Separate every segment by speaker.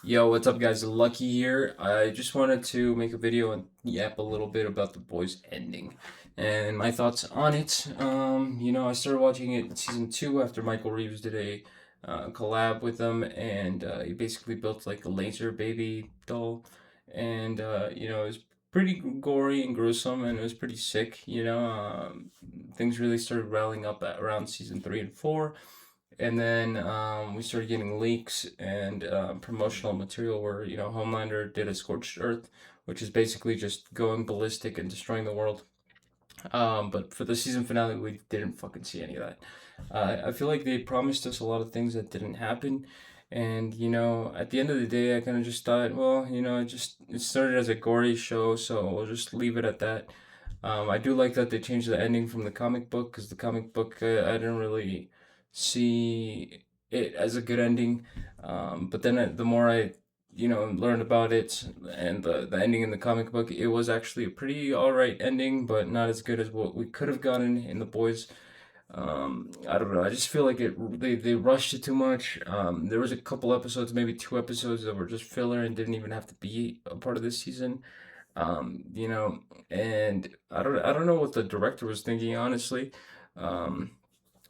Speaker 1: Yo, what's up, guys? Lucky here. I just wanted to make a video and yap a little bit about The Boys ending and my thoughts on it. I started watching it in season two after Michael Reeves did a collab with them, and he basically built like a laser baby doll, and it was pretty gory and gruesome, and it was pretty sick. Things really started rallying up at around season three and four, and then we started getting leaks and promotional material where Homelander did a scorched earth, which is basically just going ballistic and destroying the world. But for the season finale, we didn't fucking see any of that. I feel like they promised us a lot of things that didn't happen, and at the end of the day, I kind of just thought, well, it started as a gory show, so we'll just leave it at that. I do like that they changed the ending from the comic book, because the comic book, I didn't really see it as a good ending. But then the more I, learned about it and the ending in the comic book, it was actually a pretty alright ending, but not as good as what we could have gotten in The Boys. I don't know. I just feel like they rushed it too much. There was a couple episodes, maybe two episodes, that were just filler and didn't even have to be a part of this season. Um, you know, and I don't know what the director was thinking, honestly. Um,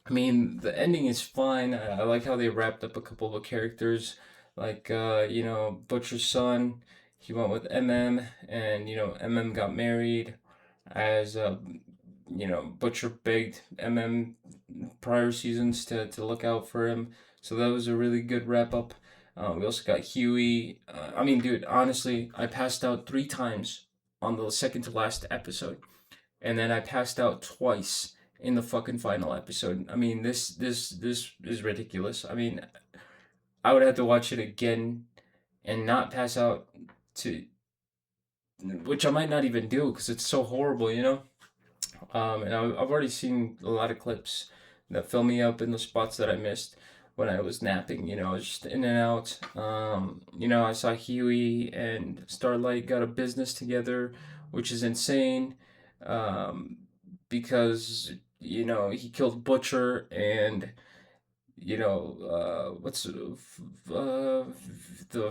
Speaker 1: I mean, the ending is fine. I like how they wrapped up a couple of the characters, like Butcher's son. He went with MM, and MM got married, as Butcher begged MM prior seasons to look out for him. So that was a really good wrap up. We also got Huey. I mean, dude, honestly, I passed out three times on the second to last episode, and then I passed out twice in the fucking final episode. I mean, this is ridiculous. I mean, I would have to watch it again and not pass out, to which I might not even do because it's so horrible. And I've already seen a lot of clips that fill me up in the spots that I missed when I was napping. Just in and out. I saw Huey and Starlight got a business together, which is insane. Um, because he killed Butcher, and what's the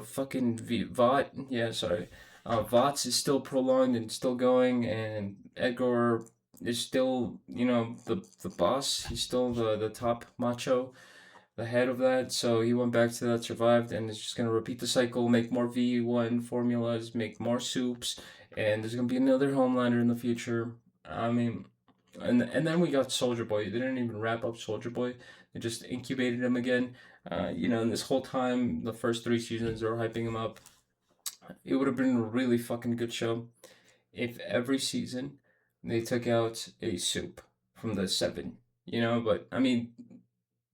Speaker 1: fucking Vought? Yeah, sorry. Vots is still prolonged and still going, and Edgar is still, the boss. He's still the top macho, the head of that. So he went back to that, survived, and is just gonna repeat the cycle, make more V1 formulas, make more soups, and there's gonna be another Homelander in the future. I mean, and then we got Soldier Boy. They didn't even wrap up Soldier Boy. They just incubated him again. And this whole time, the first three seasons, they were hyping him up. It would have been a really fucking good show if every season they took out a soup from the seven. But I mean,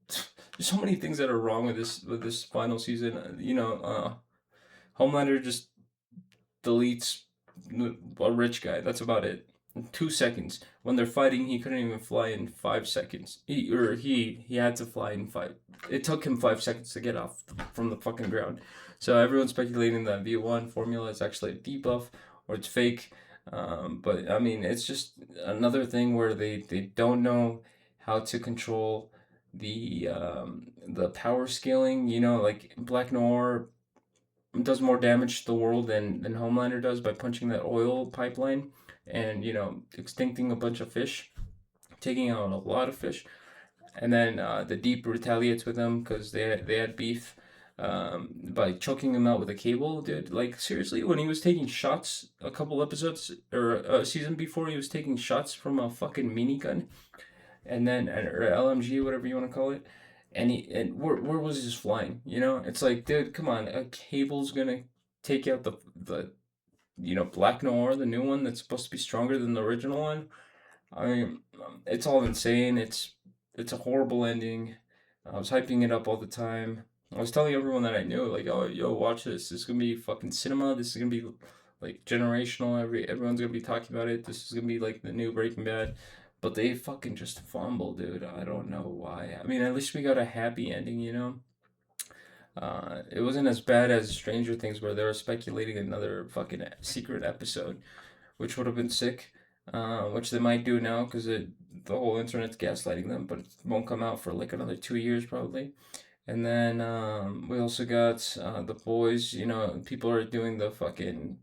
Speaker 1: there's so many things that are wrong with this final season. Homelander just deletes a rich guy. That's about it. 2 seconds. When they're fighting, he couldn't even fly in 5 seconds. He had to fly in five. It took him 5 seconds to get off from the fucking ground. So everyone's speculating that V1 formula is actually a debuff or it's fake. But I mean, it's just another thing where they don't know how to control the power scaling. Like Black Noir does more damage to the world than Homelander does by punching that oil pipeline and extincting a bunch of fish, taking out a lot of fish, and then the Deep retaliates with them because they had beef, by choking him out with a cable, dude. Like, seriously, when he was taking shots a couple episodes or a season before, he was taking shots from a fucking minigun, and then or LMG, whatever you want to call it. And where was his flying? It's like, dude, come on, a cable's gonna take out the Black Noir, the new one that's supposed to be stronger than the original one. I mean, it's all insane. It's a horrible ending. I was hyping it up all the time. I was telling everyone that I knew, like, oh, yo, watch this. This is gonna be fucking cinema. This is gonna be like generational. Everyone's gonna be talking about it. This is gonna be like the new Breaking Bad. But they fucking just fumbled, dude. I don't know why. I mean, at least we got a happy ending. It wasn't as bad as Stranger Things, where they were speculating another fucking secret episode, which would have been sick. Which they might do now because the whole internet's gaslighting them, but it won't come out for like another 2 years probably. And then we also got The Boys. You know, people are doing the fucking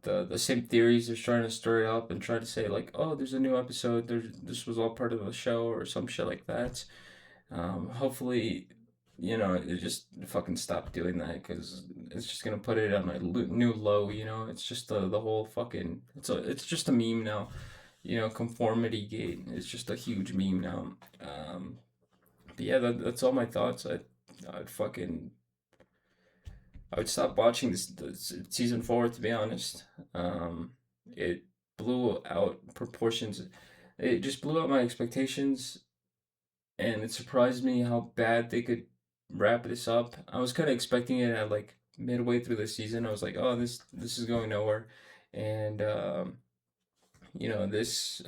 Speaker 1: the same theories. They're trying to stir it up and try to say like, oh, there's a new episode. This was all part of the show or some shit like that. Hopefully, you know, it just fucking stop doing that because it's just gonna put it on a new low. You know, it's just the whole fucking it's just a meme now. You know, conformity gate is just a huge meme now. But yeah, that's all my thoughts. I'd fucking I would stop watching this season 4 to be honest. It blew out proportions. It just blew out my expectations, and it surprised me how bad they could wrap this up. I was kind of expecting it at like midway through the season. I was like, oh, this is going nowhere, and you know this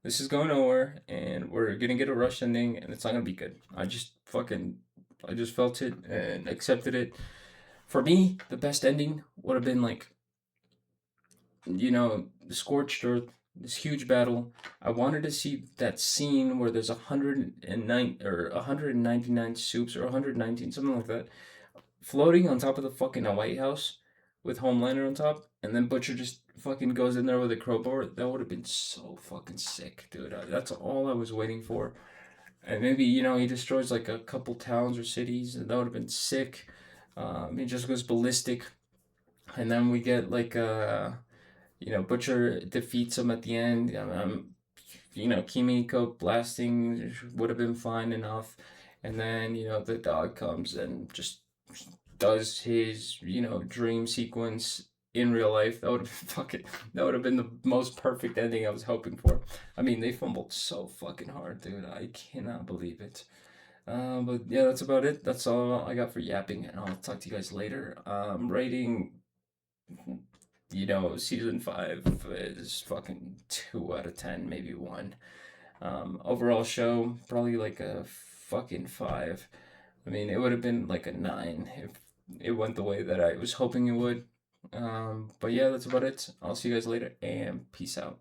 Speaker 1: is going nowhere, and we're gonna get a rush ending, and it's not gonna be good. I just felt it and accepted it. For me, the best ending would have been like, you know, the scorched earth, this huge battle. I wanted to see that scene where there's 109 or 199 soups or 119, something like that, floating on top of the fucking White House with Homelander on top, and then Butcher just fucking goes in there with a crowbar. That would have been so fucking sick, dude. That's all I was waiting for. And maybe, you know, he destroys like a couple towns or cities, and that would have been sick. He just goes ballistic, and then we get like you know, Butcher defeats him at the end. You know, Kimiko blasting would have been fine enough, and then you know the dog comes and just does his you know dream sequence in real life. That would have fucking that would have been the most perfect ending I was hoping for. I mean, they fumbled so fucking hard, dude. I cannot believe it. But yeah, that's about it. That's all I got for yapping, and I'll talk to you guys later. Rating, you know, season 5 is fucking 2 out of 10, maybe 1. Overall show, probably like a fucking 5. I mean, it would have been like a 9 if it went the way that I was hoping it would. But yeah, that's about it. I'll see you guys later, and peace out.